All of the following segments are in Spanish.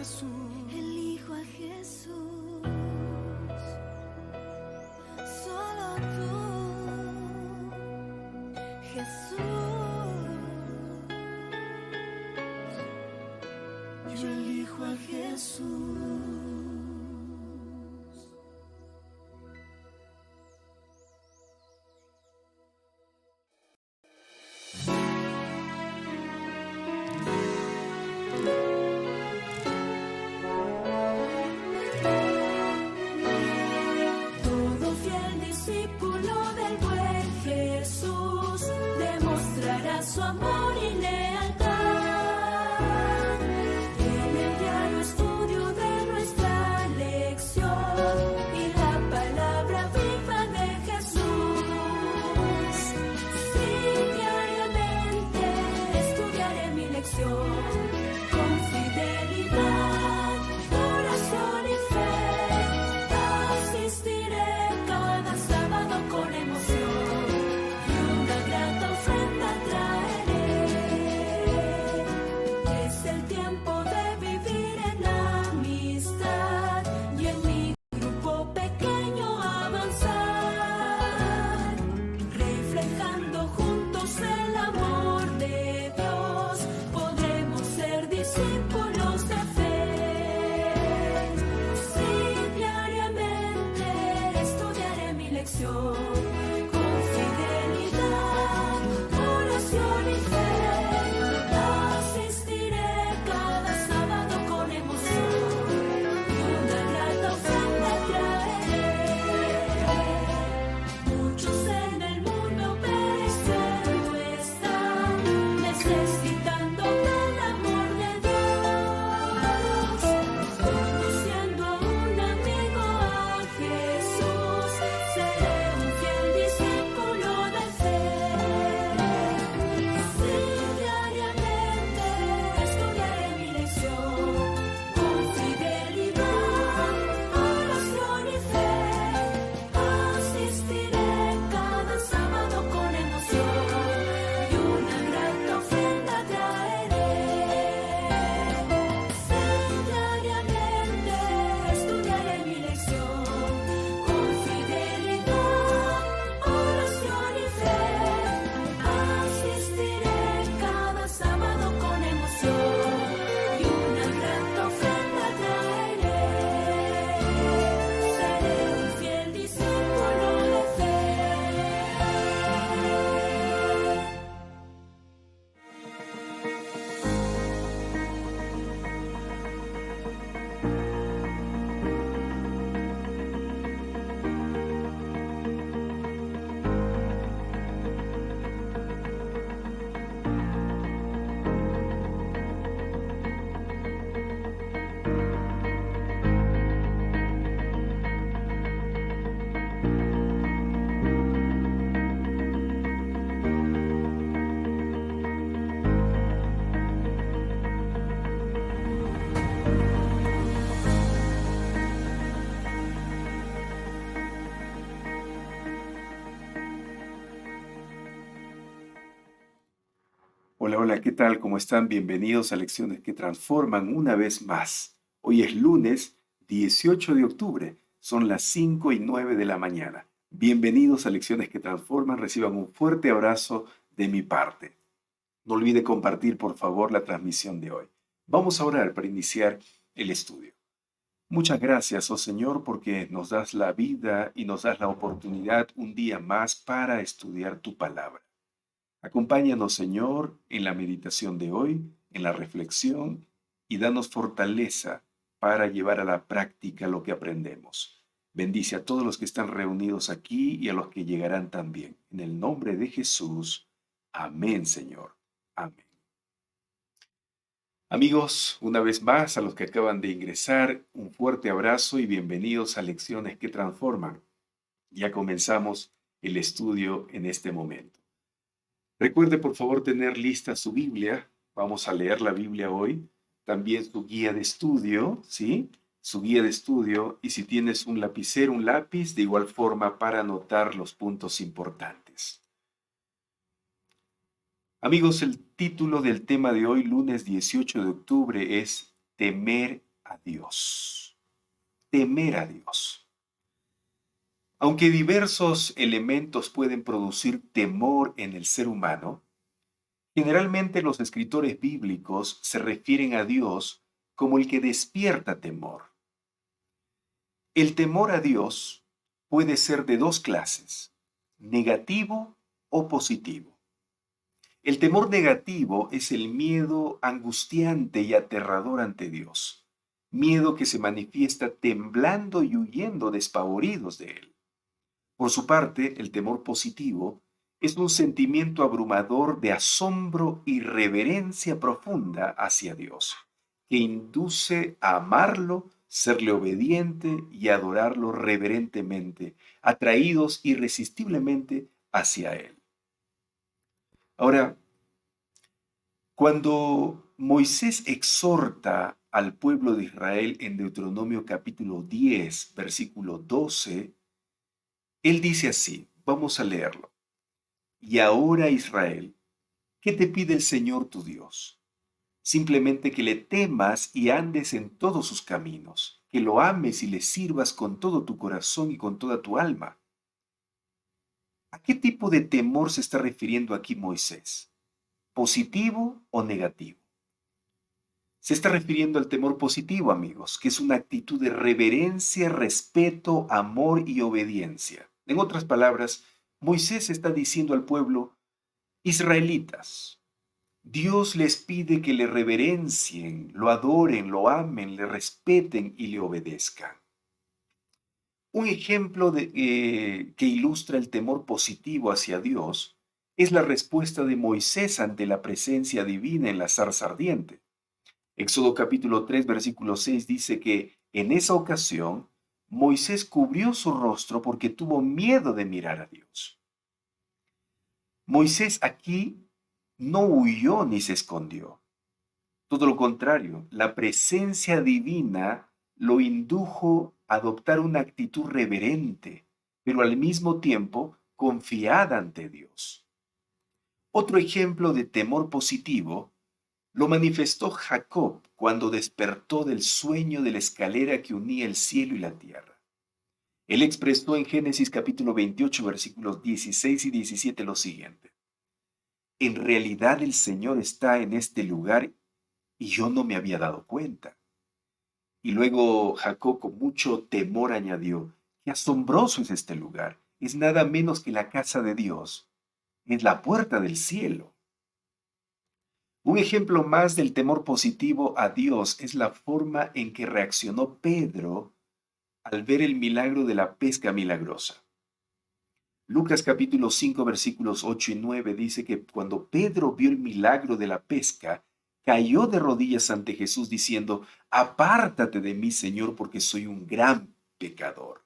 Jesús. Elijo a Jesús. Solo tú, Jesús. Yo elijo a Jesús. Todo fiel discípulo del buen Jesús demostrará su amor y lealtad. En el diario estudio de nuestra lección y la palabra viva de Jesús. Sí, diariamente estudiaré mi lección con fidelidad, oración y fe. Asistiré cada sábado con emoción y una grata ofrenda traeré. Es el tiempo de vivir en amistad y en mi grupo pequeño avanzar, reflejando juntos el amor de Dios. Podremos ser discípulos de fe. Sí, diariamente estudiaré mi lección con fidelidad, oración y fe. Asistiré cada sábado con emoción y una grata ofrenda traeré. Muchos en el mundo pereciendo están, necesitando del amor de Dios. Conociendo a un amigo, a Jesús, seré un fiel discípulo de fe. Sí, diariamente estudiaré mi lección con fidelidad, oración y fe. Asistiré cada sábado con emoción y una grata ofrenda traeré. Sí, diariamente estudiaré mi lección con fidelidad, oración y fe. Asistiré cada sábado con emoción y una grata ofrenda traeré. Seré un fiel discípulo de fe. Hola, hola, ¿qué tal? ¿Cómo están? Bienvenidos a Lecciones que Transforman una vez más. Hoy es lunes 18 de octubre, son las 5:09 de la mañana. Bienvenidos a Lecciones que Transforman, reciban un fuerte abrazo de mi parte. No olvide compartir, por favor, la transmisión de hoy. Vamos a orar para iniciar el estudio. Muchas gracias, oh Señor, porque nos das la vida y nos das la oportunidad un día más para estudiar tu palabra. Acompáñanos, Señor, en la meditación de hoy, en la reflexión, y danos fortaleza para llevar a la práctica lo que aprendemos. Bendice a todos los que están reunidos aquí y a los que llegarán también. En el nombre de Jesús. Amén, Señor. Amén. Amigos, una vez más, a los que acaban de ingresar, un fuerte abrazo y bienvenidos a Lecciones que Transforman. Ya comenzamos el estudio en este momento. Recuerde, por favor, tener lista su Biblia. Vamos a leer la Biblia hoy. También su guía de estudio, ¿sí? Su guía de estudio. Y si tienes un lapicero, un lápiz, de igual forma para anotar los puntos importantes. Amigos, el título del tema de hoy, lunes 18 de octubre, es Temer a Dios. Temer a Dios. Aunque diversos elementos pueden producir temor en el ser humano, generalmente los escritores bíblicos se refieren a Dios como el que despierta temor. El temor a Dios puede ser de dos clases, negativo o positivo. El temor negativo es el miedo angustiante y aterrador ante Dios, miedo que se manifiesta temblando y huyendo despavoridos de Él. Por su parte, el temor positivo es un sentimiento abrumador de asombro y reverencia profunda hacia Dios, que induce a amarlo, serle obediente y adorarlo reverentemente, atraídos irresistiblemente hacia Él. Ahora, cuando Moisés exhorta al pueblo de Israel en Deuteronomio capítulo 10, versículo 12, él dice así, vamos a leerlo. Y ahora, Israel, ¿qué te pide el Señor tu Dios? Simplemente que le temas y andes en todos sus caminos, que lo ames y le sirvas con todo tu corazón y con toda tu alma. ¿A qué tipo de temor se está refiriendo aquí Moisés? ¿Positivo o negativo? Se está refiriendo al temor positivo, amigos, que es una actitud de reverencia, respeto, amor y obediencia. En otras palabras, Moisés está diciendo al pueblo, israelitas, Dios les pide que le reverencien, lo adoren, lo amen, le respeten y le obedezcan. Un ejemplo que ilustra el temor positivo hacia Dios es la respuesta de Moisés ante la presencia divina en la zarza ardiente. Éxodo capítulo 3, versículo 6 dice que en esa ocasión Moisés cubrió su rostro porque tuvo miedo de mirar a Dios. Moisés aquí no huyó ni se escondió. Todo lo contrario, la presencia divina lo indujo a adoptar una actitud reverente, pero al mismo tiempo confiada ante Dios. Otro ejemplo de temor positivo lo manifestó Jacob cuando despertó del sueño de la escalera que unía el cielo y la tierra. Él expresó en Génesis capítulo 28, versículos 16 y 17 lo siguiente. En realidad el Señor está en este lugar y yo no me había dado cuenta. Y luego Jacob con mucho temor añadió, qué asombroso es este lugar, es nada menos que la casa de Dios, es la puerta del cielo. Un ejemplo más del temor positivo a Dios es la forma en que reaccionó Pedro al ver el milagro de la pesca milagrosa. Lucas capítulo 5 versículos 8 y 9 dice que cuando Pedro vio el milagro de la pesca, cayó de rodillas ante Jesús diciendo, apártate de mí, Señor, porque soy un gran pecador.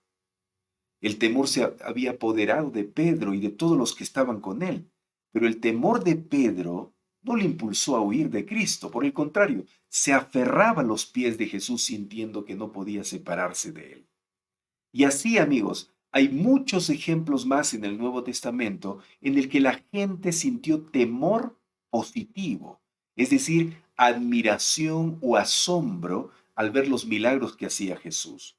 El temor se había apoderado de Pedro y de todos los que estaban con él, pero el temor de Pedro no le impulsó a huir de Cristo, por el contrario, se aferraba a los pies de Jesús sintiendo que no podía separarse de él. Y así, amigos, hay muchos ejemplos más en el Nuevo Testamento en el que la gente sintió temor positivo, es decir, admiración o asombro al ver los milagros que hacía Jesús.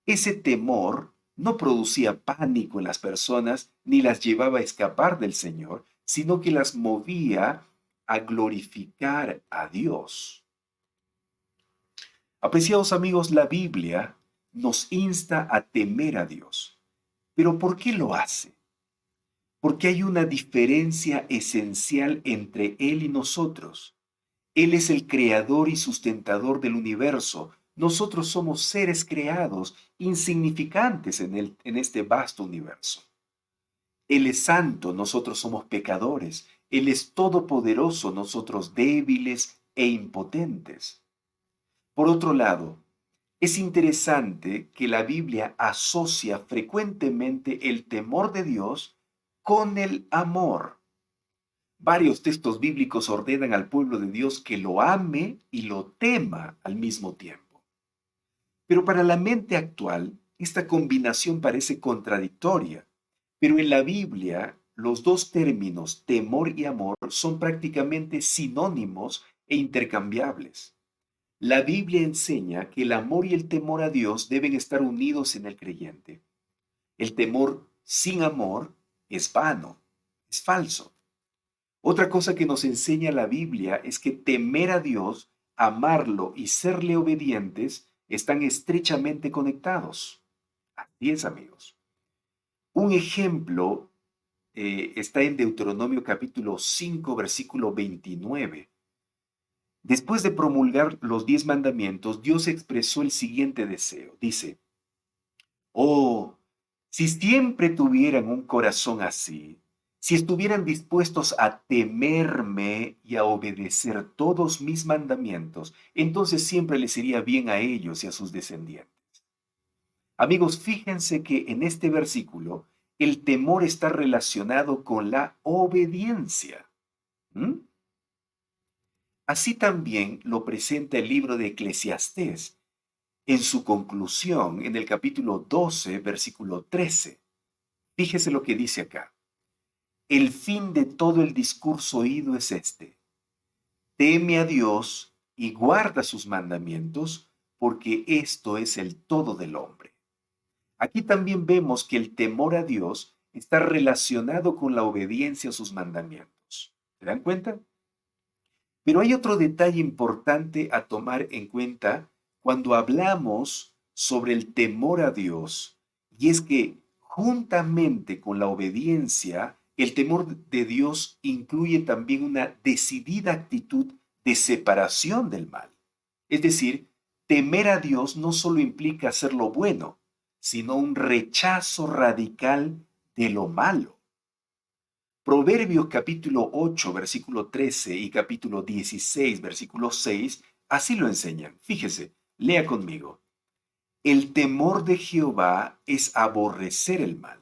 Ese temor no producía pánico en las personas ni las llevaba a escapar del Señor, sino que las movía a glorificar a Dios. Apreciados amigos, la Biblia nos insta a temer a Dios. ¿Pero por qué lo hace? Porque hay una diferencia esencial entre Él y nosotros. Él es el creador y sustentador del universo. Nosotros somos seres creados, insignificantes en este vasto universo. Él es santo, nosotros somos pecadores. Él es todopoderoso, nosotros débiles e impotentes. Por otro lado, es interesante que la Biblia asocia frecuentemente el temor de Dios con el amor. Varios textos bíblicos ordenan al pueblo de Dios que lo ame y lo tema al mismo tiempo. Pero para la mente actual, esta combinación parece contradictoria. Pero en la Biblia, los dos términos, temor y amor, son prácticamente sinónimos e intercambiables. La Biblia enseña que el amor y el temor a Dios deben estar unidos en el creyente. El temor sin amor es vano, es falso. Otra cosa que nos enseña la Biblia es que temer a Dios, amarlo y serle obedientes están estrechamente conectados. Así es, amigos. Un ejemplo está en Deuteronomio capítulo 5, versículo 29. Después de promulgar los 10 mandamientos, Dios expresó el siguiente deseo. Dice, oh, si siempre tuvieran un corazón así, si estuvieran dispuestos a temerme y a obedecer todos mis mandamientos, entonces siempre les iría bien a ellos y a sus descendientes. Amigos, fíjense que en este versículo el temor está relacionado con la obediencia. ¿Mm? Así también lo presenta el libro de Eclesiastés en su conclusión, en el capítulo 12, versículo 13. Fíjese lo que dice acá. El fin de todo el discurso oído es este: teme a Dios y guarda sus mandamientos, porque esto es el todo del hombre. Aquí también vemos que el temor a Dios está relacionado con la obediencia a sus mandamientos. ¿Se dan cuenta? Pero hay otro detalle importante a tomar en cuenta cuando hablamos sobre el temor a Dios, y es que juntamente con la obediencia, el temor de Dios incluye también una decidida actitud de separación del mal. Es decir, temer a Dios no solo implica hacer lo bueno, sino un rechazo radical de lo malo. Proverbios capítulo 8, versículo 13 y capítulo 16, versículo 6, así lo enseñan. Fíjese, lea conmigo. El temor de Jehová es aborrecer el mal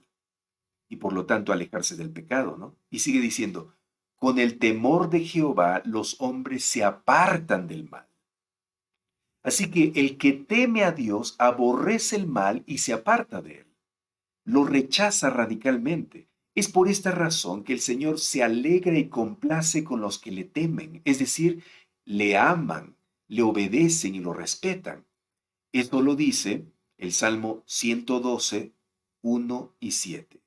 y por lo tanto alejarse del pecado, ¿no? Y sigue diciendo, con el temor de Jehová los hombres se apartan del mal. Así que el que teme a Dios aborrece el mal y se aparta de él. Lo rechaza radicalmente. Es por esta razón que el Señor se alegra y complace con los que le temen, es decir, le aman, le obedecen y lo respetan. Esto lo dice el Salmo 112, 1 y 7.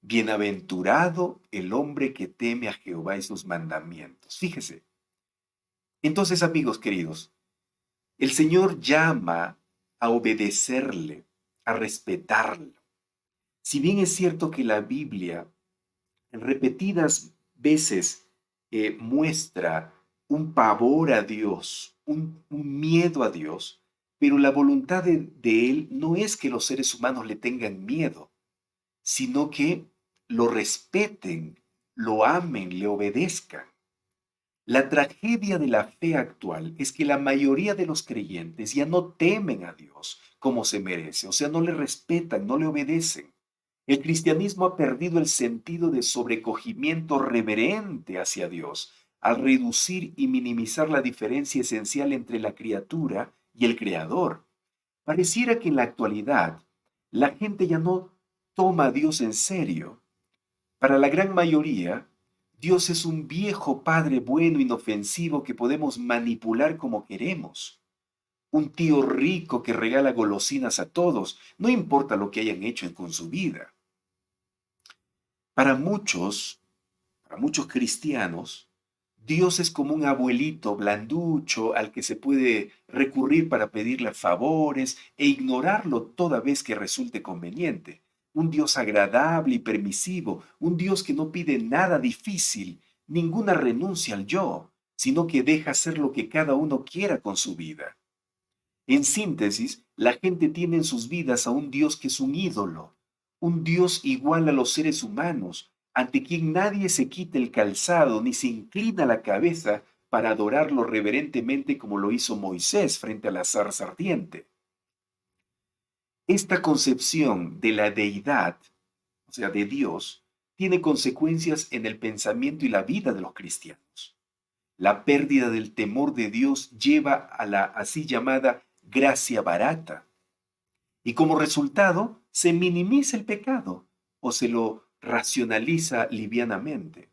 Bienaventurado el hombre que teme a Jehová y sus mandamientos. Fíjese. Entonces, amigos queridos, el Señor llama a obedecerle, a respetarlo. Si bien es cierto que la Biblia en repetidas veces muestra un pavor a Dios, un miedo a Dios, pero la voluntad de Él no es que los seres humanos le tengan miedo, sino que lo respeten, lo amen, le obedezcan. La tragedia de la fe actual es que la mayoría de los creyentes ya no temen a Dios como se merece, o sea, no le respetan, no le obedecen. El cristianismo ha perdido el sentido de sobrecogimiento reverente hacia Dios al reducir y minimizar la diferencia esencial entre la criatura y el Creador. Pareciera que en la actualidad la gente ya no toma a Dios en serio. Para la gran mayoría, Dios es un viejo padre bueno, inofensivo que podemos manipular como queremos. Un tío rico que regala golosinas a todos, no importa lo que hayan hecho con su vida. Para muchos cristianos, Dios es como un abuelito blanducho al que se puede recurrir para pedirle favores e ignorarlo toda vez que resulte conveniente. Un Dios agradable y permisivo, un Dios que no pide nada difícil, ninguna renuncia al yo, sino que deja hacer lo que cada uno quiera con su vida. En síntesis, la gente tiene en sus vidas a un Dios que es un ídolo, un Dios igual a los seres humanos, ante quien nadie se quita el calzado ni se inclina la cabeza para adorarlo reverentemente como lo hizo Moisés frente a la zarza ardiente. Esta concepción de la deidad, o sea, de Dios, tiene consecuencias en el pensamiento y la vida de los cristianos. La pérdida del temor de Dios lleva a la así llamada gracia barata. Y como resultado, se minimiza el pecado o se lo racionaliza livianamente.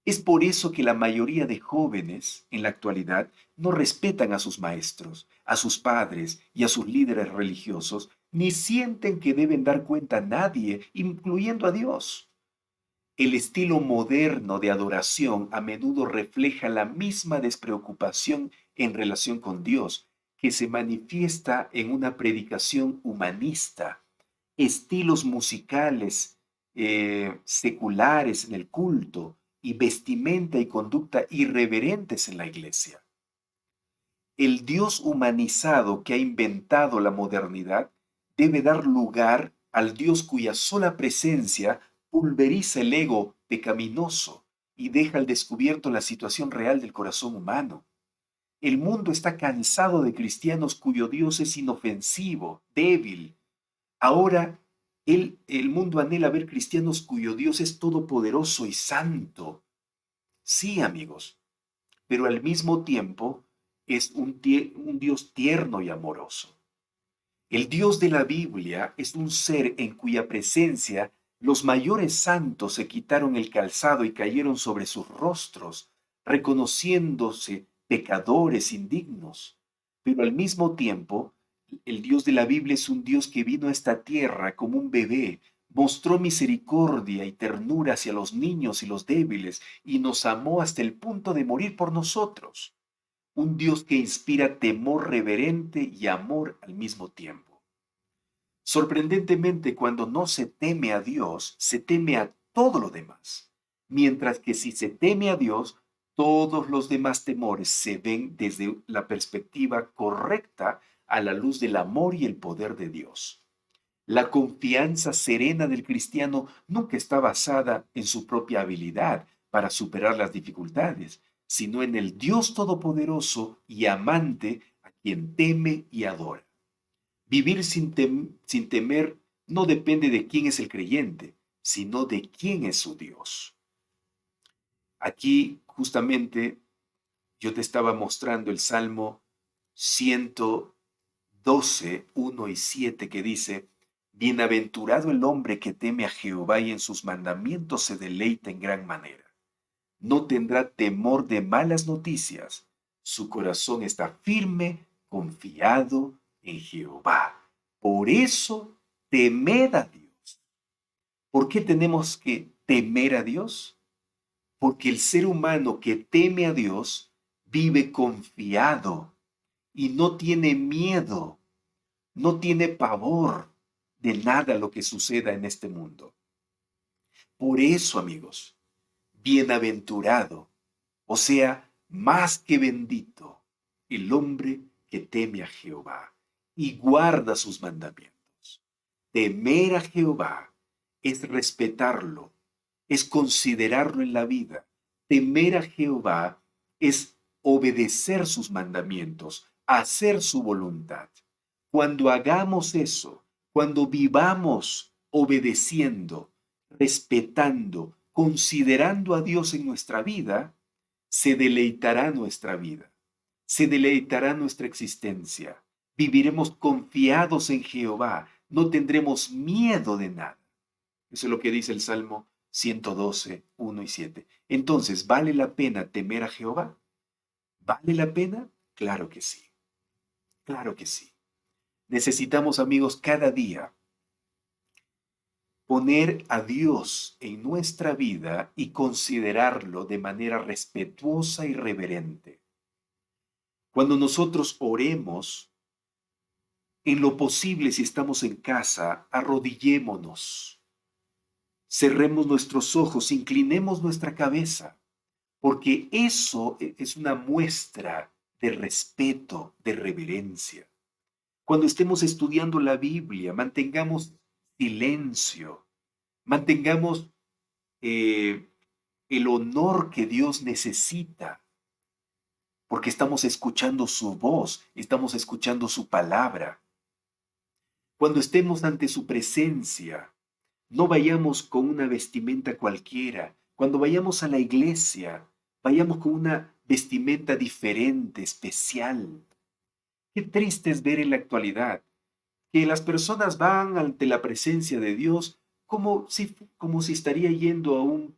Es por eso que la mayoría de jóvenes en la actualidad no respetan a sus maestros, a sus padres y a sus líderes religiosos, ni sienten que deben dar cuenta a nadie, incluyendo a Dios. El estilo moderno de adoración a menudo refleja la misma despreocupación en relación con Dios, que se manifiesta en una predicación humanista, estilos musicales seculares en el culto y vestimenta y conducta irreverentes en la iglesia. El Dios humanizado que ha inventado la modernidad debe dar lugar al Dios cuya sola presencia pulveriza el ego pecaminoso y deja al descubierto la situación real del corazón humano. El mundo está cansado de cristianos cuyo Dios es inofensivo, débil. Ahora el mundo anhela ver cristianos cuyo Dios es todopoderoso y santo. Sí, amigos, pero al mismo tiempo es un Dios tierno y amoroso. El Dios de la Biblia es un ser en cuya presencia los mayores santos se quitaron el calzado y cayeron sobre sus rostros, reconociéndose pecadores indignos. Pero al mismo tiempo, el Dios de la Biblia es un Dios que vino a esta tierra como un bebé, mostró misericordia y ternura hacia los niños y los débiles y nos amó hasta el punto de morir por nosotros. Un Dios que inspira temor reverente y amor al mismo tiempo. Sorprendentemente, cuando no se teme a Dios, se teme a todo lo demás. Mientras que si se teme a Dios, todos los demás temores se ven desde la perspectiva correcta a la luz del amor y el poder de Dios. La confianza serena del cristiano nunca está basada en su propia habilidad para superar las dificultades, sino en el Dios todopoderoso y amante a quien teme y adora. Vivir sin temer no depende de quién es el creyente, sino de quién es su Dios. Aquí justamente yo te estaba mostrando el Salmo 112, 1 y 7 que dice: Bienaventurado el hombre que teme a Jehová y en sus mandamientos se deleita en gran manera. No tendrá temor de malas noticias. Su corazón está firme, confiado en Jehová. Por eso, temed a Dios. ¿Por qué tenemos que temer a Dios? Porque el ser humano que teme a Dios vive confiado y no tiene miedo, no tiene pavor de nada lo que suceda en este mundo. Por eso, amigos, bienaventurado, o sea, más que bendito, el hombre que teme a Jehová y guarda sus mandamientos. Temer a Jehová es respetarlo, es considerarlo en la vida. Temer a Jehová es obedecer sus mandamientos, hacer su voluntad. Cuando hagamos eso, cuando vivamos obedeciendo, respetando, considerando a Dios en nuestra vida, se deleitará nuestra vida, se deleitará nuestra existencia. Viviremos confiados en Jehová, no tendremos miedo de nada. Eso es lo que dice el Salmo 112, 1 y 7. Entonces, ¿vale la pena temer a Jehová? ¿Vale la pena? Claro que sí, claro que sí. Necesitamos, amigos, cada día poner a Dios en nuestra vida y considerarlo de manera respetuosa y reverente. Cuando nosotros oremos, en lo posible, si estamos en casa, arrodillémonos, cerremos nuestros ojos, inclinemos nuestra cabeza, porque eso es una muestra de respeto, de reverencia. Cuando estemos estudiando la Biblia, mantengamos silencio, mantengamos el honor que Dios necesita, porque estamos escuchando su voz, estamos escuchando su palabra. Cuando estemos ante su presencia, no vayamos con una vestimenta cualquiera. Cuando vayamos a la iglesia, vayamos con una vestimenta diferente, especial. Qué triste es ver en la actualidad que las personas van ante la presencia de Dios como si estaría yendo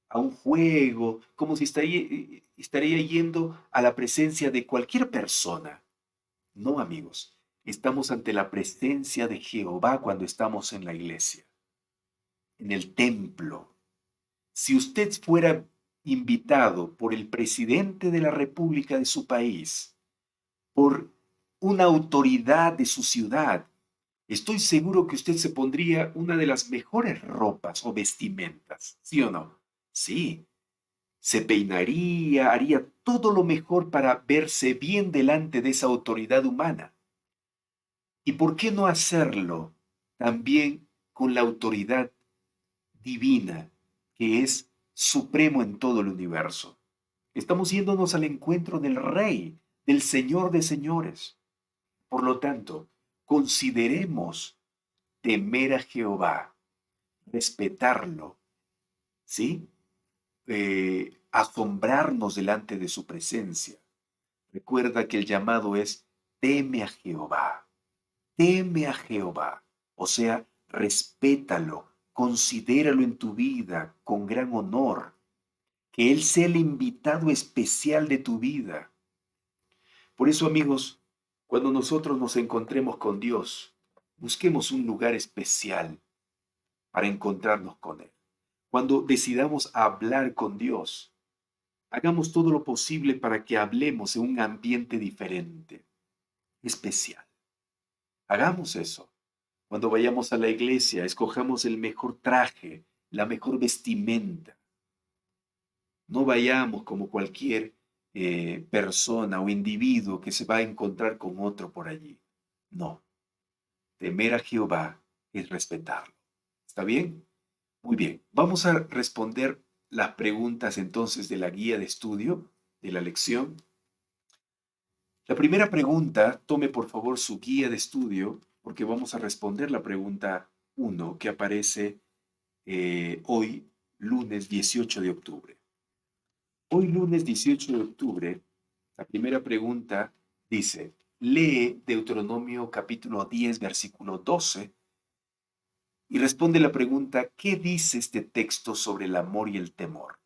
a un juego, como si estaría yendo a la presencia de cualquier persona. No, amigos, estamos ante la presencia de Jehová cuando estamos en la iglesia, en el templo. Si usted fuera invitado por el presidente de la República de su país, por una autoridad de su ciudad, estoy seguro que usted se pondría una de las mejores ropas o vestimentas, ¿sí o no? Sí, se peinaría, haría todo lo mejor para verse bien delante de esa autoridad humana. ¿Y por qué no hacerlo también con la autoridad divina, que es supremo en todo el universo? Estamos yéndonos al encuentro del Rey, del Señor de señores. Por lo tanto, consideremos temer a Jehová, respetarlo, ¿sí? Asombrarnos delante de su presencia. Recuerda que el llamado es teme a Jehová, o sea, respétalo, considéralo en tu vida con gran honor, que Él sea el invitado especial de tu vida. Por eso, amigos, cuando nosotros nos encontremos con Dios, busquemos un lugar especial para encontrarnos con Él. Cuando decidamos hablar con Dios, hagamos todo lo posible para que hablemos en un ambiente diferente, especial. Hagamos eso. Cuando vayamos a la iglesia, escojamos el mejor traje, la mejor vestimenta. No vayamos como cualquier persona o individuo que se va a encontrar con otro por allí. No. Temer a Jehová es respetarlo. ¿Está bien? Muy bien. Vamos a responder las preguntas entonces de la guía de estudio de la lección. La primera pregunta, tome por favor su guía de estudio, porque vamos a responder la pregunta 1 que aparece hoy, lunes 18 de octubre. Hoy, lunes 18 de octubre, la primera pregunta dice, lee Deuteronomio capítulo 10, versículo 12, y responde la pregunta, ¿qué dice este texto sobre el amor y el temor?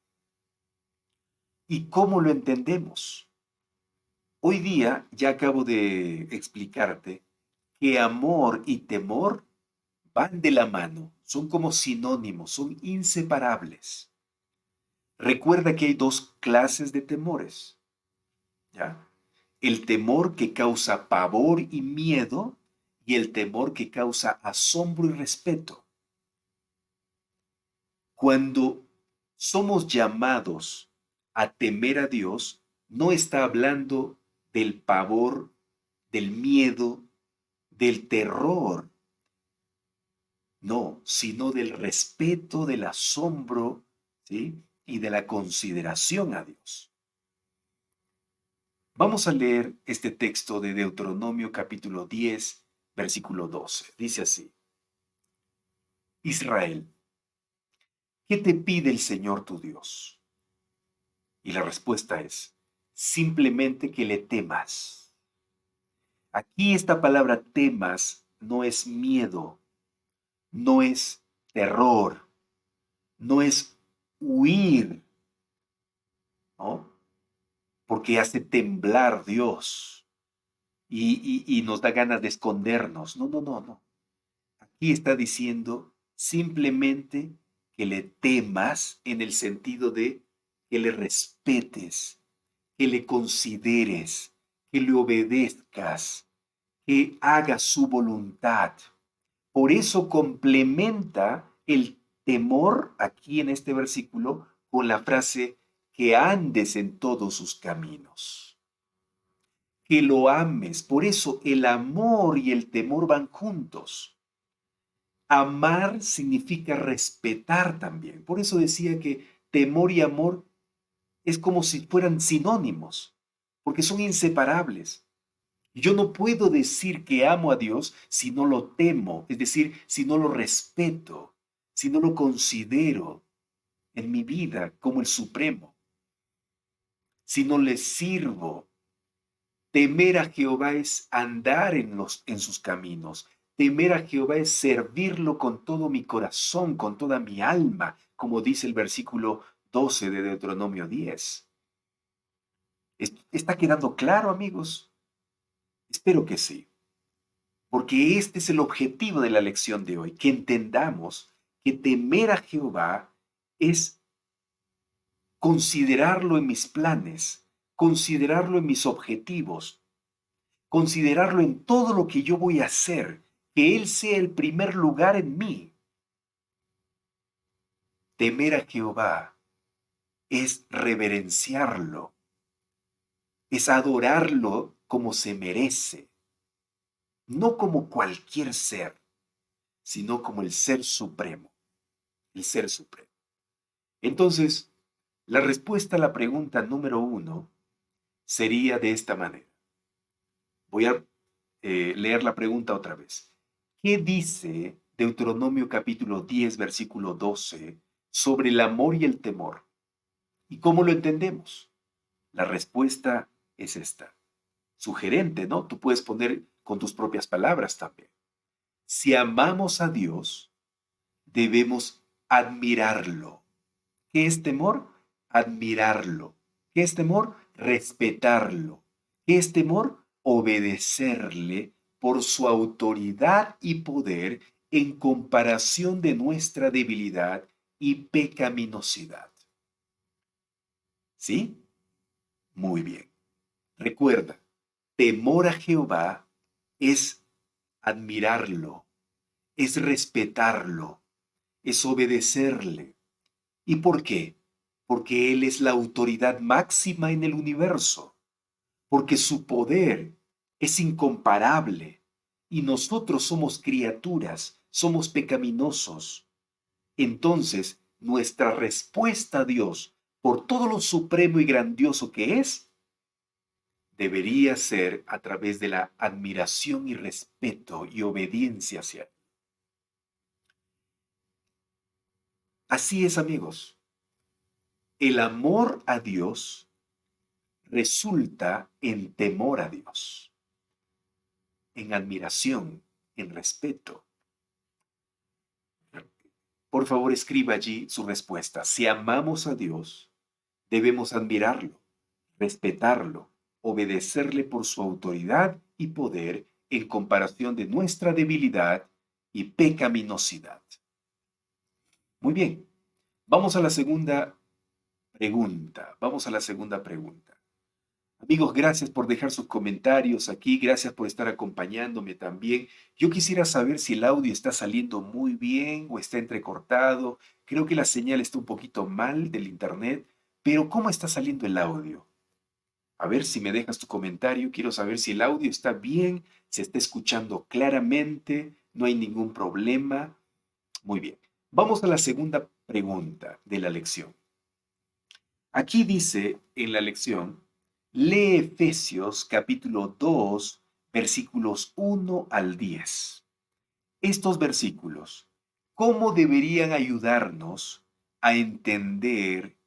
¿Y cómo lo entendemos? Hoy día ya acabo de explicarte que amor y temor van de la mano, son como sinónimos, son inseparables. Recuerda que hay dos clases de temores, ¿ya? El temor que causa pavor y miedo y el temor que causa asombro y respeto. Cuando somos llamados a temer a Dios, no está hablando del pavor, del miedo, del terror, no, sino del respeto, del asombro, ¿sí? Y de la consideración a Dios. Vamos a leer este texto de Deuteronomio capítulo 10, versículo 12. Dice así, Israel, ¿qué te pide el Señor tu Dios? Y la respuesta es, simplemente que le temas. Aquí esta palabra temas no es miedo, no es terror, no es huir, ¿no? Porque hace temblar Dios y nos da ganas de escondernos. No, no, no, no. Aquí está diciendo simplemente que le temas en el sentido de que le respetes, que le consideres, que le obedezcas, que hagas su voluntad. Por eso complementa el temor aquí en este versículo con la frase que andes en todos sus caminos, que lo ames. Por eso el amor y el temor van juntos. Amar significa respetar también. Por eso decía que temor y amor es como si fueran sinónimos, porque son inseparables. Yo no puedo decir que amo a Dios si no lo temo, es decir, si no lo respeto, si no lo considero en mi vida como el supremo, si no le sirvo. Temer a Jehová es andar en sus caminos. Temer a Jehová es servirlo con todo mi corazón, con toda mi alma, como dice el versículo 12 de Deuteronomio 10. ¿Está quedando claro, amigos? Espero que sí, porque este es el objetivo de la lección de hoy, que entendamos que temer a Jehová es considerarlo en mis planes, considerarlo en mis objetivos, considerarlo en todo lo que yo voy a hacer, que Él sea el primer lugar en mí. Temer a Jehová es reverenciarlo, es adorarlo como se merece, no como cualquier ser, sino como el Ser Supremo, el Ser Supremo. Entonces, la respuesta a la pregunta número 1 sería de esta manera. Voy a leer la pregunta otra vez. ¿Qué dice Deuteronomio capítulo 10, versículo 12 sobre el amor y el temor? ¿Y cómo lo entendemos? La respuesta es esta. Sugerente, ¿no? Tú puedes poner con tus propias palabras también. Si amamos a Dios, debemos admirarlo. ¿Qué es temor? Admirarlo. ¿Qué es temor? Respetarlo. ¿Qué es temor? Obedecerle por su autoridad y poder en comparación de nuestra debilidad y pecaminosidad. ¿Sí? Muy bien. Recuerda, temor a Jehová es admirarlo, es respetarlo, es obedecerle. ¿Y por qué? Porque Él es la autoridad máxima en el universo, porque su poder es incomparable y nosotros somos criaturas, somos pecaminosos. Entonces, nuestra respuesta a Dios, por todo lo supremo y grandioso que es, debería ser a través de la admiración y respeto y obediencia hacia Él. Así es, amigos. El amor a Dios resulta en temor a Dios, en admiración, en respeto. Por favor, escriba allí su respuesta. Si amamos a Dios, debemos admirarlo, respetarlo, obedecerle por su autoridad y poder en comparación de nuestra debilidad y pecaminosidad. Muy bien, vamos a la segunda pregunta. Vamos a la segunda pregunta. Amigos, gracias por dejar sus comentarios aquí, gracias por estar acompañándome también. Yo quisiera saber si el audio está saliendo muy bien o está entrecortado. Creo que la señal está un poquito mal del internet, pero ¿cómo está saliendo el audio? A ver si me dejas tu comentario. Quiero saber si el audio está bien, se está escuchando claramente, no hay ningún problema. Muy bien. Vamos a la segunda pregunta de la lección. Aquí dice en la lección, lee Efesios capítulo 2, versículos 1 al 10. Estos versículos, ¿cómo deberían ayudarnos a entender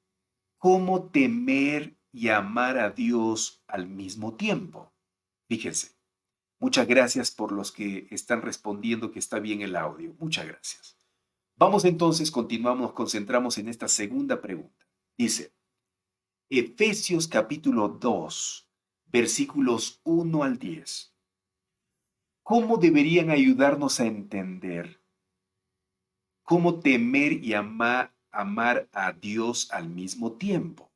cómo temer y amar a Dios al mismo tiempo? Fíjense, muchas gracias por los que están respondiendo que está bien el audio. Muchas gracias. Vamos entonces, continuamos, nos concentramos en esta segunda pregunta. Dice, Efesios capítulo 2, versículos 1 al 10. ¿Cómo deberían ayudarnos a entender cómo temer y amar a Dios al mismo tiempo?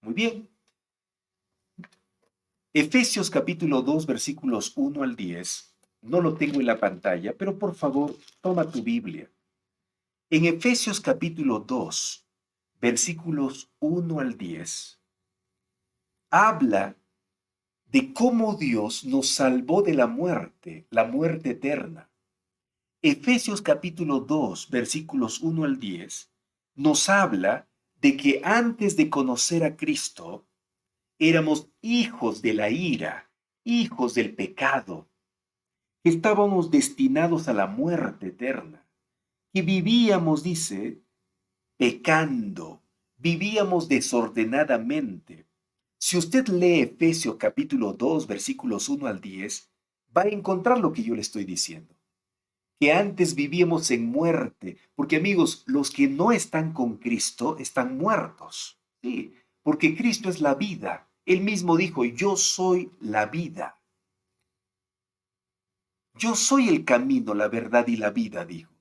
Muy bien. Efesios capítulo 2, versículos 1 al 10. No lo tengo en la pantalla, pero por favor, toma tu Biblia. En Efesios capítulo 2, versículos 1 al 10, habla de cómo Dios nos salvó de la muerte eterna. Efesios capítulo 2, versículos 1 al 10, nos habla de que antes de conocer a Cristo, éramos hijos de la ira, hijos del pecado, que estábamos destinados a la muerte eterna, que vivíamos, dice, pecando, vivíamos desordenadamente. Si usted lee Efesios capítulo 2, versículos 1 al 10, va a encontrar lo que yo le estoy diciendo. que antes vivíamos en muerte, porque amigos, los que no están con Cristo están muertos, ¿sí? Porque Cristo es la vida. Él mismo dijo, yo soy la vida. Yo soy el camino, la verdad y la vida, dijo.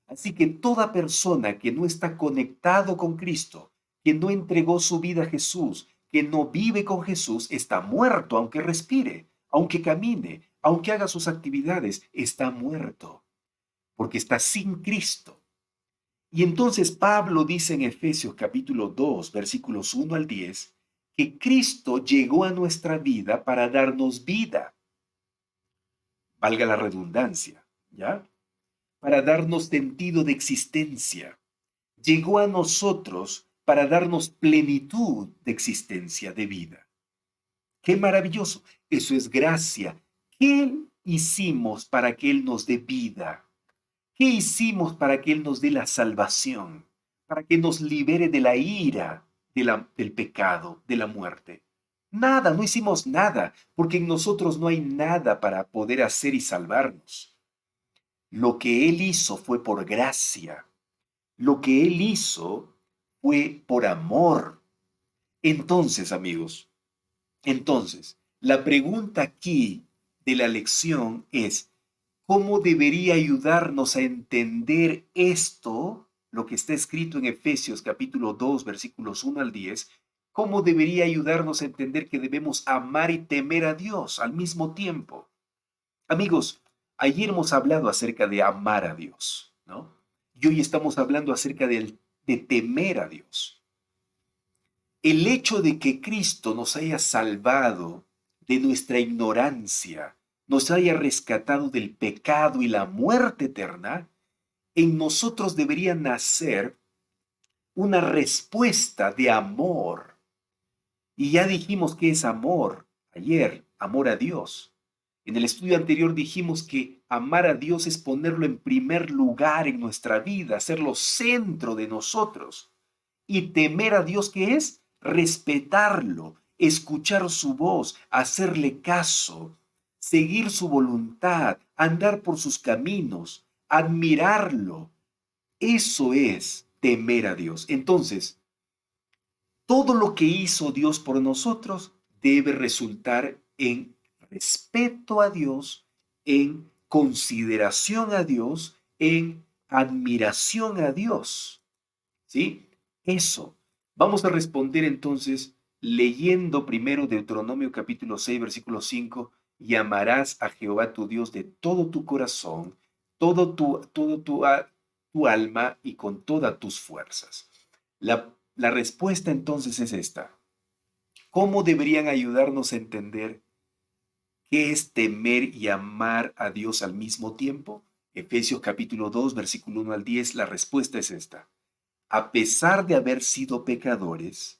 Así que toda persona que no está conectado con Cristo, que no entregó su vida a Jesús, que no vive con Jesús, está muerto, aunque respire, aunque camine, aunque haga sus actividades, está muerto, porque está sin Cristo. Y entonces Pablo dice en Efesios capítulo 2, versículos 1 al 10, que Cristo llegó a nuestra vida para darnos vida, valga la redundancia, ¿ya? Para darnos sentido de existencia. Llegó a nosotros para darnos plenitud de existencia, de vida. ¡Qué maravilloso! Eso es gracia. ¿Qué hicimos para que Él nos dé vida? ¿Qué hicimos para que Él nos dé la salvación? Para que nos libere de la ira, del pecado, de la muerte. Nada, no hicimos nada, porque en nosotros no hay nada para poder hacer y salvarnos. Lo que Él hizo fue por gracia. Lo que Él hizo fue por amor. Entonces, amigos, la pregunta aquí de la lección es, ¿cómo debería ayudarnos a entender esto, lo que está escrito en Efesios capítulo 2, versículos 1 al 10? ¿Cómo debería ayudarnos a entender que debemos amar y temer a Dios al mismo tiempo? Amigos, ayer hemos hablado acerca de amar a Dios, ¿no? Y hoy estamos hablando acerca de temer a Dios. El hecho de que Cristo nos haya salvado de nuestra ignorancia, nos haya rescatado del pecado y la muerte eterna, en nosotros debería nacer una respuesta de amor. Y ya dijimos que es amor ayer, amor a Dios. En el estudio anterior dijimos que amar a Dios es ponerlo en primer lugar en nuestra vida, hacerlo centro de nosotros. Y temer a Dios, ¿qué es? Respetarlo, escuchar su voz, hacerle caso, seguir su voluntad, andar por sus caminos, admirarlo. Eso es temer a Dios. Entonces, todo lo que hizo Dios por nosotros debe resultar en respeto a Dios, en consideración a Dios, en admiración a Dios. ¿Sí? Eso. Vamos a responder entonces leyendo primero Deuteronomio capítulo 6, versículo 5, y amarás a Jehová tu Dios de todo tu corazón, tu alma y con todas tus fuerzas. La respuesta entonces es esta. ¿Cómo deberían ayudarnos a entender qué es temer y amar a Dios al mismo tiempo? Efesios capítulo 2, versículo 1 al 10, la respuesta es esta. A pesar de haber sido pecadores,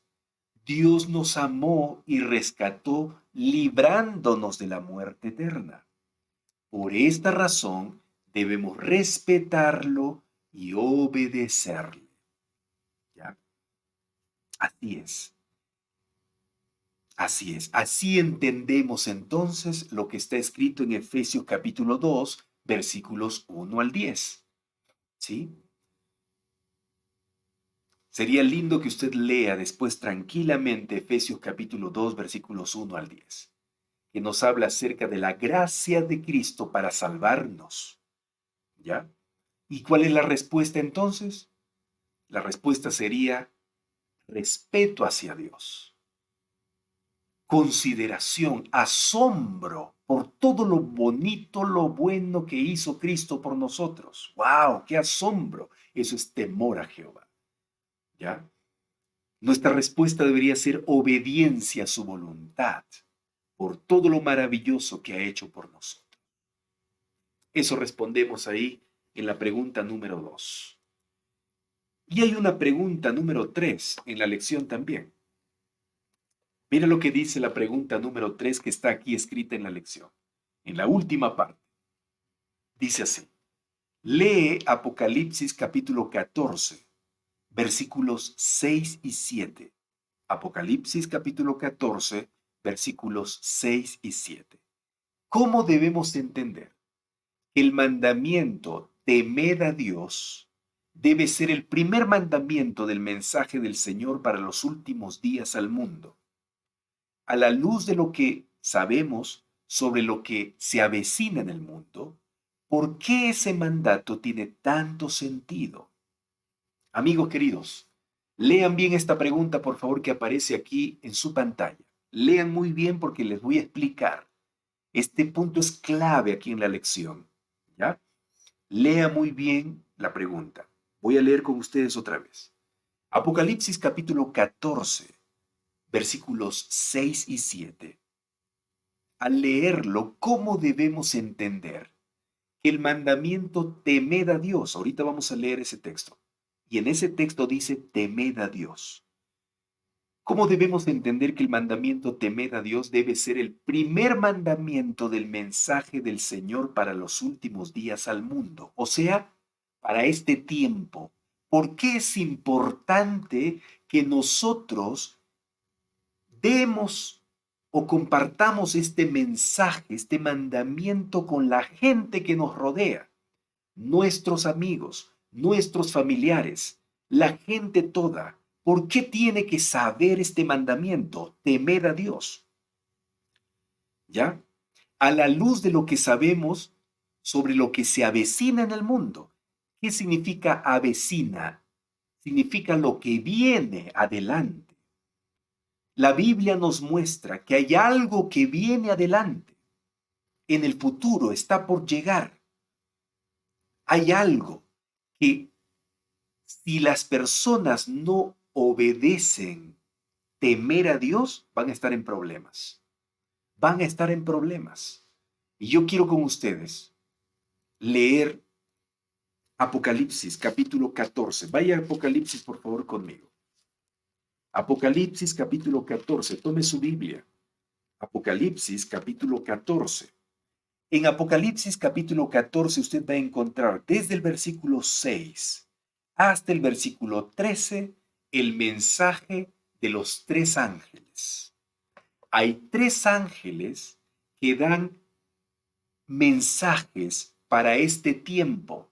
Dios nos amó y rescató librándonos de la muerte eterna. Por esta razón debemos respetarlo y obedecerle. ¿Ya? Así es. Así es. Así entendemos entonces lo que está escrito en Efesios capítulo 2, versículos 1 al 10. ¿Sí? Sería lindo que usted lea después tranquilamente Efesios capítulo 2, versículos 1 al 10, que nos habla acerca de la gracia de Cristo para salvarnos. ¿Ya? ¿Y cuál es la respuesta entonces? La respuesta sería respeto hacia Dios, consideración, asombro por todo lo bonito, lo bueno que hizo Cristo por nosotros. ¡Wow! ¡Qué asombro! Eso es temor a Jehová. ¿Ya? Nuestra respuesta debería ser obediencia a su voluntad por todo lo maravilloso que ha hecho por nosotros. Eso respondemos ahí en la pregunta número 2. Y hay una pregunta número 3 en la lección también. Mira lo que dice la pregunta número 3 que está aquí escrita en la lección, en la última parte. Dice así, lee Apocalipsis capítulo 14, versículos 6 y 7. Apocalipsis capítulo 14, versículos 6 y 7. ¿Cómo debemos entender que el mandamiento temed a Dios debe ser el primer mandamiento del mensaje del Señor para los últimos días al mundo. A la luz de lo que sabemos sobre lo que se avecina en el mundo, ¿por qué ese mandato tiene tanto sentido? Amigos queridos, lean bien esta pregunta, por favor, que aparece aquí en su pantalla. Lean muy bien porque les voy a explicar. Este punto es clave aquí en la lección, ¿ya? Lea muy bien la pregunta. Voy a leer con ustedes otra vez. Apocalipsis capítulo 14, versículos 6 y 7. Al leerlo, ¿cómo debemos entender que el mandamiento temed a Dios? Ahorita vamos a leer ese texto. Y en ese texto dice temed a Dios. ¿Cómo debemos entender que el mandamiento temed a Dios debe ser el primer mandamiento del mensaje del Señor para los últimos días al mundo? O sea, para este tiempo. ¿Por qué es importante que nosotros demos o compartamos este mensaje, este mandamiento con la gente que nos rodea? Nuestros amigos, nuestros familiares, la gente toda. ¿Por qué tiene que saber este mandamiento? Temer a Dios. ¿Ya? A la luz de lo que sabemos sobre lo que se avecina en el mundo. ¿Qué significa avecina? Significa lo que viene adelante. La Biblia nos muestra que hay algo que viene adelante. En el futuro está por llegar. Hay algo que si las personas no obedecen temer a Dios, van a estar en problemas. Van a estar en problemas. Y yo quiero con ustedes leer Apocalipsis capítulo 14. Vaya a Apocalipsis, por favor, conmigo. Apocalipsis capítulo 14. Tome su Biblia. Apocalipsis capítulo 14. En Apocalipsis capítulo 14 usted va a encontrar desde el versículo 6 hasta el versículo 13 el mensaje de los tres ángeles. Hay tres ángeles que dan mensajes para este tiempo.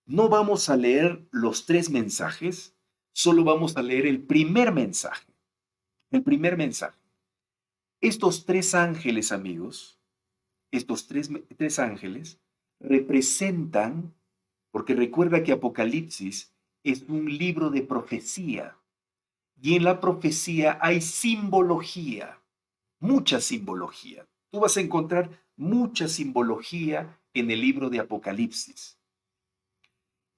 No vamos a leer los tres mensajes, solo vamos a leer el primer mensaje. El primer mensaje. Estos tres ángeles, amigos, estos tres ángeles representan, porque recuerda que Apocalipsis es un libro de profecía, y en la profecía hay simbología, mucha simbología. Tú vas a encontrar mucha simbología en el libro de Apocalipsis.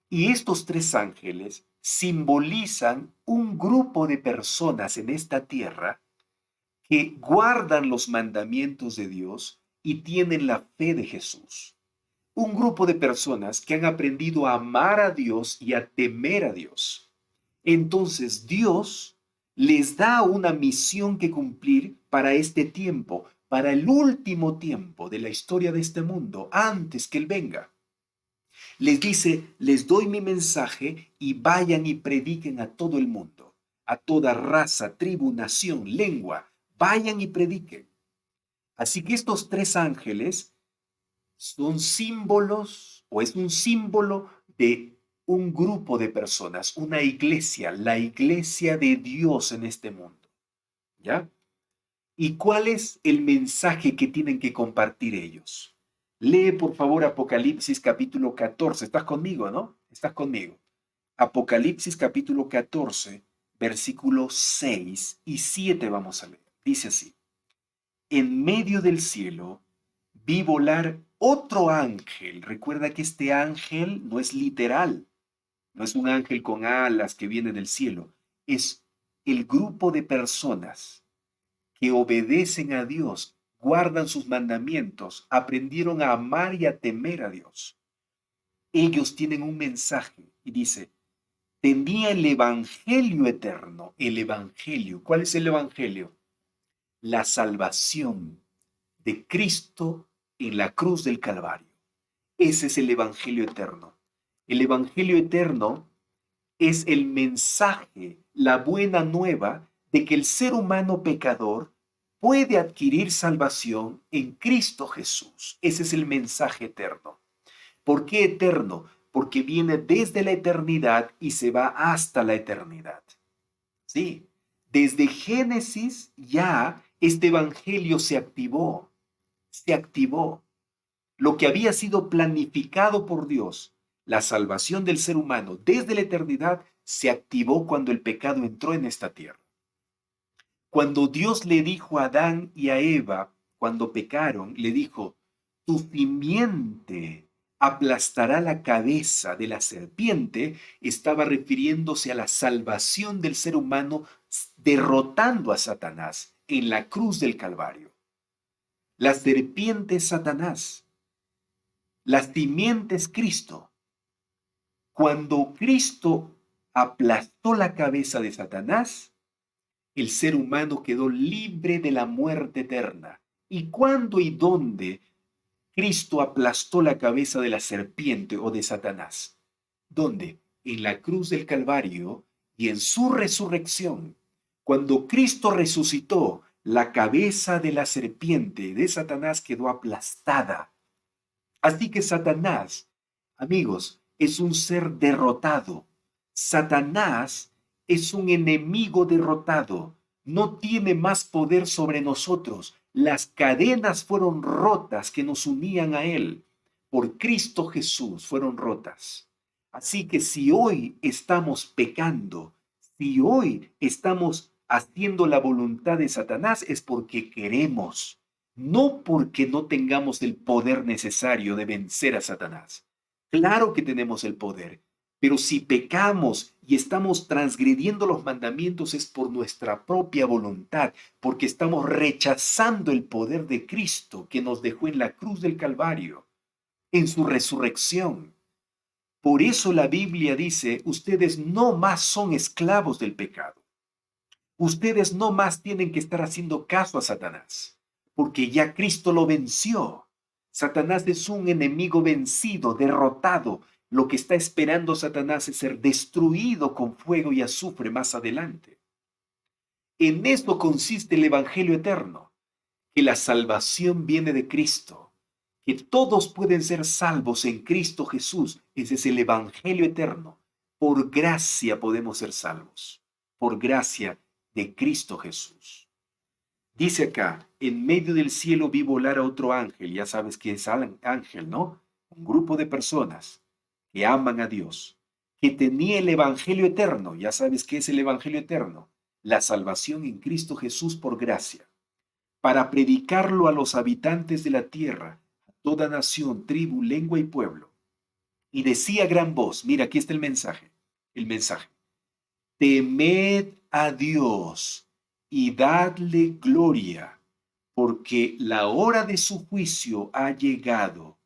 Y estos tres ángeles simbolizan un grupo de personas en esta tierra que guardan los mandamientos de Dios y tienen la fe de Jesús. Un grupo de personas que han aprendido a amar a Dios y a temer a Dios. Entonces Dios les da una misión que cumplir para este tiempo, para el último tiempo de la historia de este mundo, antes que Él venga. Les dice, les doy mi mensaje y vayan y prediquen a todo el mundo, a toda raza, tribu, nación, lengua, vayan y prediquen. Así que estos tres ángeles son símbolos o es un símbolo de un grupo de personas, una iglesia, la iglesia de Dios en este mundo. ¿Ya? ¿Y cuál es el mensaje que tienen que compartir ellos? Lee por favor Apocalipsis capítulo 14. ¿Estás conmigo, no? Estás conmigo. Apocalipsis capítulo 14, versículos 6 y 7 vamos a leer. Dice así. En medio del cielo vi volar otro ángel. Recuerda que este ángel no es literal. No es un ángel con alas que viene del cielo. Es el grupo de personas que obedecen a Dios, guardan sus mandamientos, aprendieron a amar y a temer a Dios. Ellos tienen un mensaje y dice, tenía el evangelio eterno, el evangelio. ¿Cuál es el evangelio? La salvación de Cristo en la cruz del Calvario. Ese es el evangelio eterno. El evangelio eterno es el mensaje, la buena nueva de que el ser humano pecador puede adquirir salvación en Cristo Jesús. Ese es el mensaje eterno. ¿Por qué eterno? Porque viene desde la eternidad y se va hasta la eternidad. Sí, desde Génesis ya este evangelio se activó, se activó. Lo que había sido planificado por Dios, la salvación del ser humano desde la eternidad, se activó cuando el pecado entró en esta tierra. Cuando Dios le dijo a Adán y a Eva, cuando pecaron, le dijo, tu simiente aplastará la cabeza de la serpiente, estaba refiriéndose a la salvación del ser humano derrotando a Satanás en la cruz del Calvario. La serpiente es Satanás, la simiente es Cristo. Cuando Cristo aplastó la cabeza de Satanás, el ser humano quedó libre de la muerte eterna. ¿Y cuándo y dónde Cristo aplastó la cabeza de la serpiente o de Satanás? ¿Dónde? En la cruz del Calvario y en su resurrección. Cuando Cristo resucitó, la cabeza de la serpiente de Satanás quedó aplastada. Así que Satanás, amigos, es un ser derrotado. Satanás es un enemigo derrotado. No tiene más poder sobre nosotros. Las cadenas fueron rotas que nos unían a Él. Por Cristo Jesús fueron rotas. Así que si hoy estamos pecando, si hoy estamos haciendo la voluntad de Satanás, es porque queremos, no porque no tengamos el poder necesario de vencer a Satanás. Claro que tenemos el poder, pero si pecamos y estamos transgrediendo los mandamientos es por nuestra propia voluntad, porque estamos rechazando el poder de Cristo que nos dejó en la cruz del Calvario, en su resurrección. Por eso la Biblia dice, ustedes no más son esclavos del pecado. Ustedes no más tienen que estar haciendo caso a Satanás, porque ya Cristo lo venció. Satanás es un enemigo vencido, derrotado. Lo que está esperando Satanás es ser destruido con fuego y azufre más adelante. En esto consiste el Evangelio eterno, que la salvación viene de Cristo, que todos pueden ser salvos en Cristo Jesús. Ese es el Evangelio eterno. Por gracia podemos ser salvos, por gracia de Cristo Jesús. Dice acá, en medio del cielo vi volar a otro ángel. Ya sabes que es ángel, ¿no? Un grupo de personas que aman a Dios, que tenía el Evangelio eterno. Ya sabes qué es el Evangelio eterno. La salvación en Cristo Jesús por gracia, para predicarlo a los habitantes de la tierra, a toda nación, tribu, lengua y pueblo. Y decía a gran voz, mira, aquí está el mensaje, temed a Dios y dadle gloria, porque la hora de su juicio ha llegado.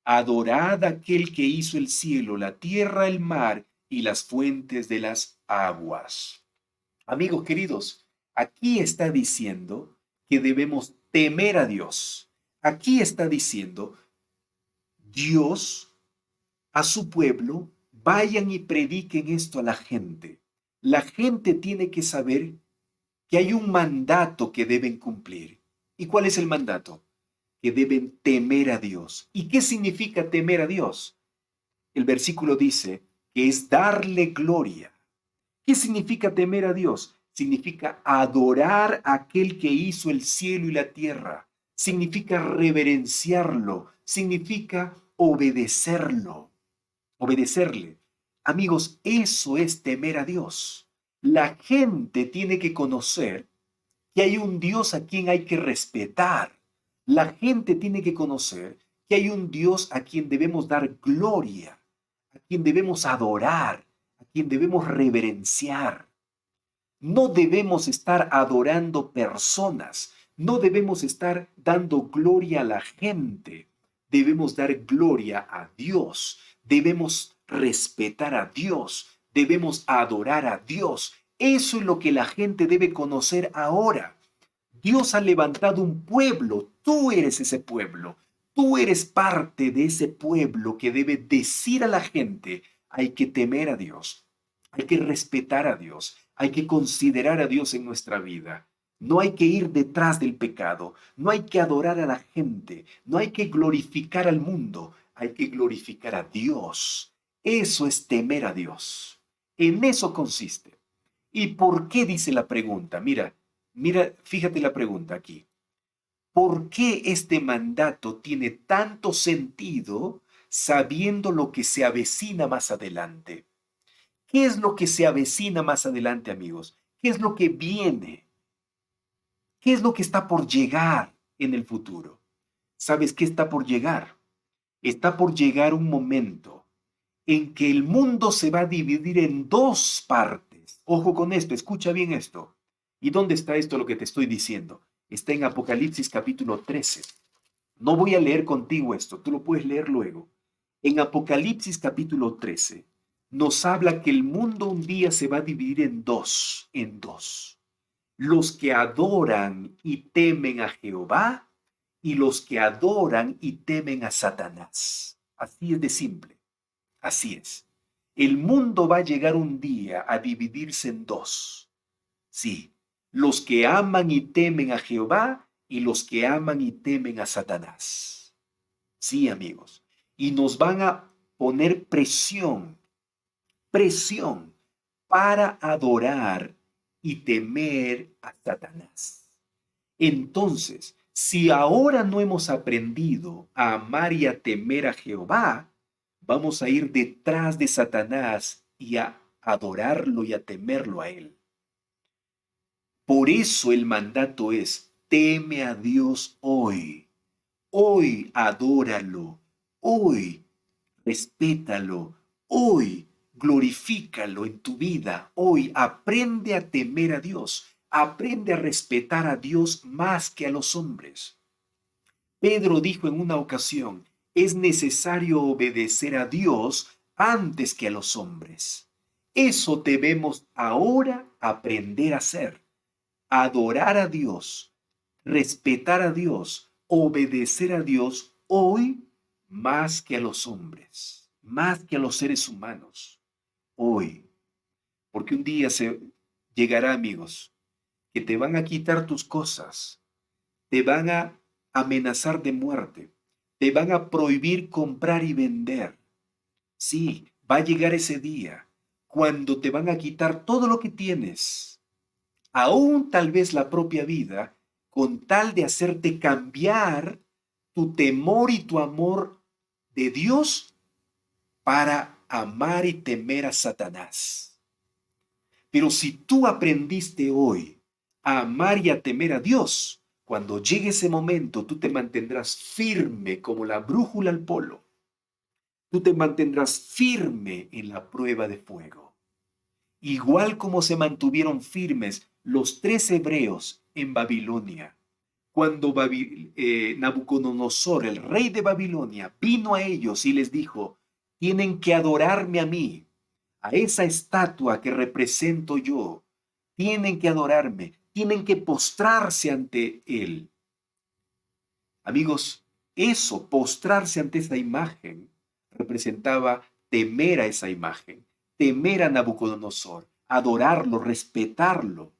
Adorad a aquel que hizo el cielo, la tierra, el mar y las fuentes de las aguas. Amigos queridos, aquí está diciendo que debemos temer a Dios. Aquí está diciendo, Dios a su pueblo, vayan y prediquen esto a la gente. La gente tiene que saber que hay un mandato que deben cumplir. ¿Y cuál es el mandato? Que deben temer a Dios. ¿Y qué significa temer a Dios? El versículo dice que es darle gloria. ¿Qué significa temer a Dios? Significa adorar a aquel que hizo el cielo y la tierra. Significa reverenciarlo. Significa obedecerlo. Obedecerle. Amigos, eso es temer a Dios. La gente tiene que conocer que hay un Dios a quien hay que respetar. La gente tiene que conocer que hay un Dios a quien debemos dar gloria, a quien debemos adorar, a quien debemos reverenciar. No debemos estar adorando personas, no debemos estar dando gloria a la gente. Debemos dar gloria a Dios, debemos respetar a Dios, debemos adorar a Dios. Eso es lo que la gente debe conocer ahora. Dios ha levantado un pueblo, tú eres ese pueblo, tú eres parte de ese pueblo que debe decir a la gente, hay que temer a Dios, hay que respetar a Dios, hay que considerar a Dios en nuestra vida. No hay que ir detrás del pecado, no hay que adorar a la gente, no hay que glorificar al mundo, hay que glorificar a Dios. Eso es temer a Dios. En eso consiste. ¿Y por qué dice la pregunta? Mira, fíjate la pregunta aquí. ¿Por qué este mandato tiene tanto sentido sabiendo lo que se avecina más adelante? ¿Qué es lo que se avecina más adelante, amigos? ¿Qué es lo que viene? ¿Qué es lo que está por llegar en el futuro? ¿Sabes qué está por llegar? Está por llegar un momento en que el mundo se va a dividir en dos partes. Ojo con esto, escucha bien esto. ¿Y dónde está esto lo que te estoy diciendo? Está en Apocalipsis capítulo 13. No voy a leer contigo esto, tú lo puedes leer luego. En Apocalipsis capítulo 13 nos habla que el mundo un día se va a dividir en dos. Los que adoran y temen a Jehová y los que adoran y temen a Satanás. Así es de simple. Así es. El mundo va a llegar un día a dividirse en dos. Sí, los que aman y temen a Jehová y los que aman y temen a Satanás. Sí, amigos. Y nos van a poner presión para adorar y temer a Satanás. Entonces, si ahora no hemos aprendido a amar y a temer a Jehová, vamos a ir detrás de Satanás y a adorarlo y a temerlo a él. Por eso el mandato es, teme a Dios hoy. Hoy adóralo. Hoy respétalo. Hoy glorifícalo en tu vida. Hoy aprende a temer a Dios. Aprende a respetar a Dios más que a los hombres. Pedro dijo en una ocasión, es necesario obedecer a Dios antes que a los hombres. Eso debemos ahora aprender a hacer. Adorar a Dios, respetar a Dios, obedecer a Dios hoy más que a los hombres, más que a los seres humanos. Hoy. Porque un día se llegará, amigos, que te van a quitar tus cosas, te van a amenazar de muerte, te van a prohibir comprar y vender. Sí, va a llegar ese día cuando te van a quitar todo lo que tienes, aún tal vez la propia vida, con tal de hacerte cambiar tu temor y tu amor de Dios para amar y temer a Satanás. Pero si tú aprendiste hoy a amar y a temer a Dios, cuando llegue ese momento tú te mantendrás firme como la brújula al polo. Tú te mantendrás firme en la prueba de fuego. Igual como se mantuvieron firmes los 3 hebreos en Babilonia. Cuando Nabucodonosor, el rey de Babilonia, vino a ellos y les dijo, tienen que adorarme a mí, a esa estatua que represento yo. Tienen que adorarme, tienen que postrarse ante él. Amigos, eso, postrarse ante esa imagen, representaba temer a esa imagen, temer a Nabucodonosor, adorarlo, respetarlo.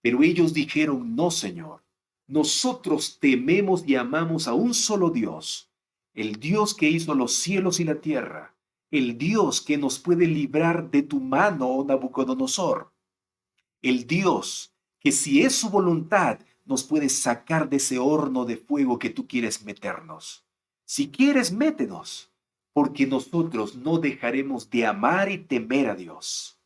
Pero ellos dijeron, no, Señor, nosotros tememos y amamos a un solo Dios, el Dios que hizo los cielos y la tierra, el Dios que nos puede librar de tu mano, oh Nabucodonosor, el Dios que si es su voluntad nos puede sacar de ese horno de fuego que tú quieres meternos. Si quieres, métenos, porque nosotros no dejaremos de amar y temer a Dios.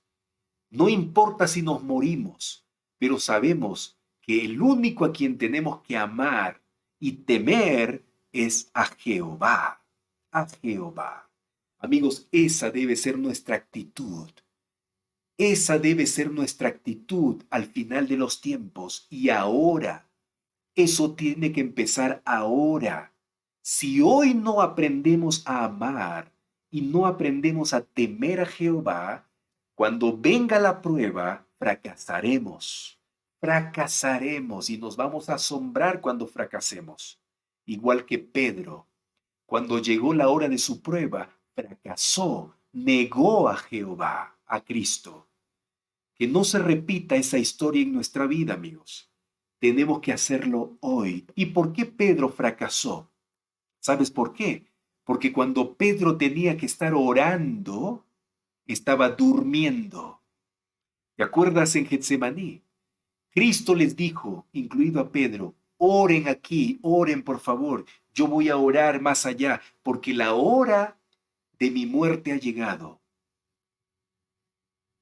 No importa si nos morimos, pero sabemos que el único a quien tenemos que amar y temer es a Jehová, a Jehová. Amigos, esa debe ser nuestra actitud. Esa debe ser nuestra actitud al final de los tiempos y ahora. Eso tiene que empezar ahora. Si hoy no aprendemos a amar y no aprendemos a temer a Jehová, cuando venga la prueba, fracasaremos. Fracasaremos y nos vamos a asombrar cuando fracasemos. Igual que Pedro, cuando llegó la hora de su prueba, fracasó, negó a Jehová, a Cristo. Que no se repita esa historia en nuestra vida, amigos. Tenemos que hacerlo hoy. ¿Y por qué Pedro fracasó? ¿Sabes por qué? porque cuando Pedro tenía que estar orando, estaba durmiendo. ¿Te acuerdas en Getsemaní? Cristo les dijo, incluido a Pedro, oren aquí, oren por favor, yo voy a orar más allá, porque la hora de mi muerte ha llegado.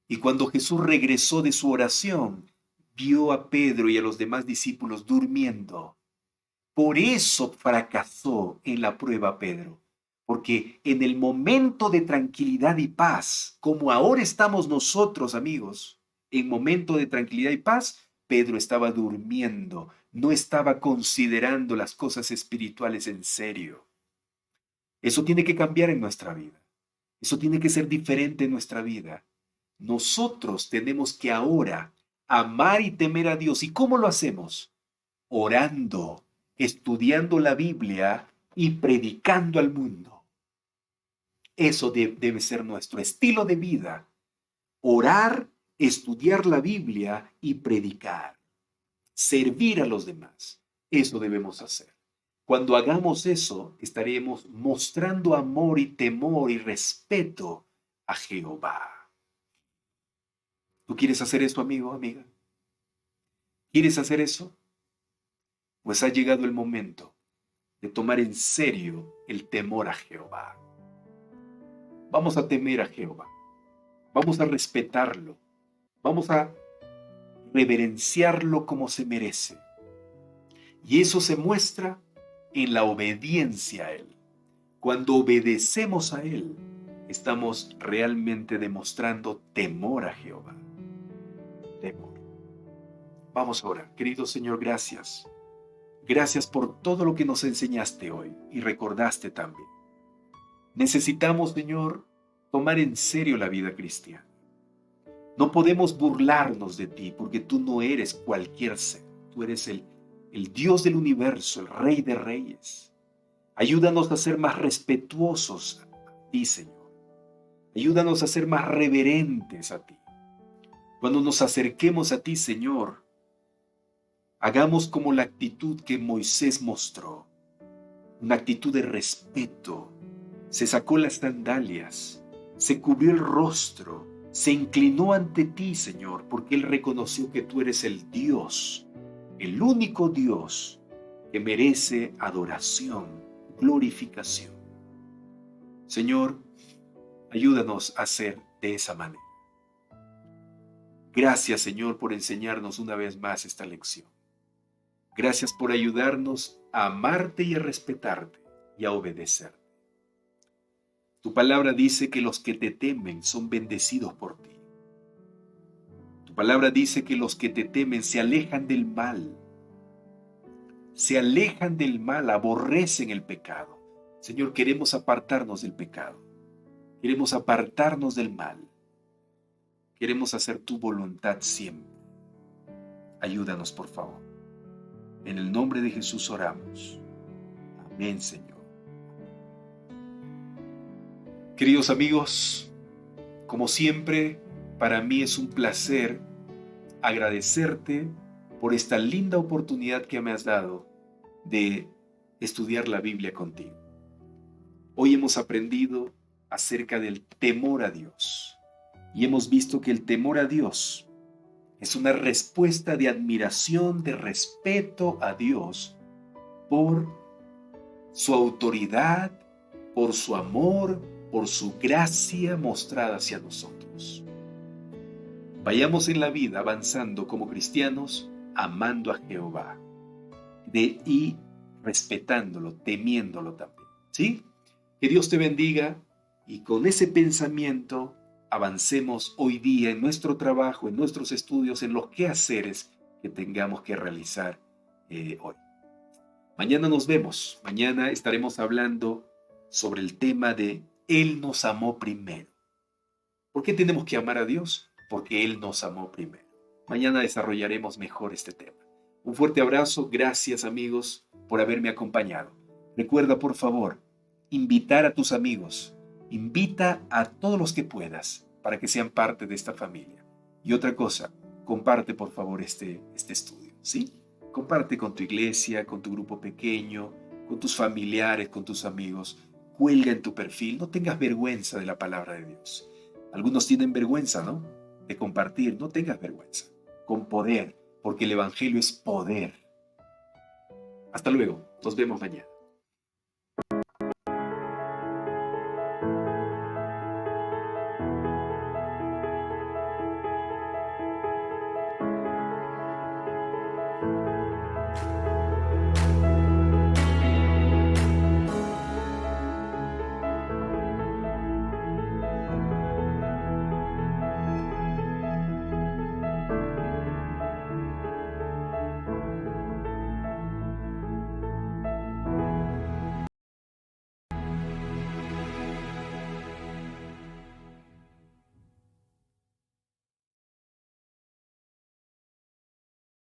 Y cuando Jesús regresó de su oración, vio a Pedro y a los demás discípulos durmiendo. Por eso fracasó en la prueba Pedro, porque en el momento de tranquilidad y paz, como ahora estamos nosotros, amigos, en momento de tranquilidad y paz, Pedro estaba durmiendo, no estaba considerando las cosas espirituales en serio. Eso tiene que cambiar en nuestra vida. Eso tiene que ser diferente en nuestra vida. Nosotros tenemos que ahora amar y temer a Dios. ¿Y cómo lo hacemos? Orando, estudiando la Biblia y predicando al mundo. Eso debe ser nuestro estilo de vida. Orar, estudiar la Biblia y predicar. Servir a los demás. Eso debemos hacer. Cuando hagamos eso, estaremos mostrando amor y temor y respeto a Jehová. ¿Tú quieres hacer eso, amigo, amiga? ¿Quieres hacer eso? Pues ha llegado el momento de tomar en serio el temor a Jehová. Vamos a temer a Jehová. Vamos a respetarlo. Vamos a reverenciarlo como se merece. Y eso se muestra en la obediencia a Él. Cuando obedecemos a Él, estamos realmente demostrando temor a Jehová. Temor. Vamos ahora. Querido Señor, gracias. Gracias por todo lo que nos enseñaste hoy y recordaste también. Necesitamos, Señor, tomar en serio la vida cristiana. No podemos burlarnos de ti porque tú no eres cualquier ser. Tú eres el Dios del universo, el Rey de Reyes. Ayúdanos a ser más respetuosos a ti, Señor. Ayúdanos a ser más reverentes a ti. Cuando nos acerquemos a ti, Señor, hagamos como la actitud que Moisés mostró. Una actitud de respeto. Se sacó las sandalias, se cubrió el rostro, se inclinó ante ti, Señor, porque él reconoció que tú eres el Dios, el único Dios que merece adoración, glorificación. Señor, ayúdanos a hacer de esa manera. Gracias, Señor, por enseñarnos una vez más esta lección. Gracias por ayudarnos a amarte y a respetarte y a obedecerte. Tu palabra dice que los que te temen son bendecidos por ti. Tu palabra dice que los que te temen se alejan del mal. Se alejan del mal, aborrecen el pecado. Señor, queremos apartarnos del pecado. Queremos apartarnos del mal. Queremos hacer tu voluntad siempre. Ayúdanos, por favor. En el nombre de Jesús oramos. Amén, Señor. Queridos amigos, como siempre, para mí es un placer agradecerte por esta linda oportunidad que me has dado de estudiar la Biblia contigo. Hoy hemos aprendido acerca del temor a Dios y hemos visto que el temor a Dios es una respuesta de admiración, de respeto a Dios por su autoridad, por su amor, por su gracia mostrada hacia nosotros. Vayamos en la vida avanzando como cristianos, amando a Jehová y respetándolo, temiéndolo también. ¿Sí? Que Dios te bendiga y con ese pensamiento avancemos hoy día en nuestro trabajo, en nuestros estudios, en los quehaceres que tengamos que realizar hoy. Mañana nos vemos. Mañana estaremos hablando sobre el tema de Él nos amó primero. ¿Por qué tenemos que amar a Dios? Porque Él nos amó primero. Mañana desarrollaremos mejor este tema. Un fuerte abrazo. Gracias, amigos, por haberme acompañado. Recuerda, por favor, invitar a tus amigos. Invita a todos los que puedas para que sean parte de esta familia. Y otra cosa, comparte, por favor, este estudio, ¿sí? Comparte con tu iglesia, con tu grupo pequeño, con tus familiares, con tus amigos. cuelga en tu perfil. No tengas vergüenza de la palabra de Dios. Algunos tienen vergüenza, ¿no? De compartir. No tengas vergüenza. Con poder, porque el Evangelio es poder. Hasta luego. Nos vemos mañana.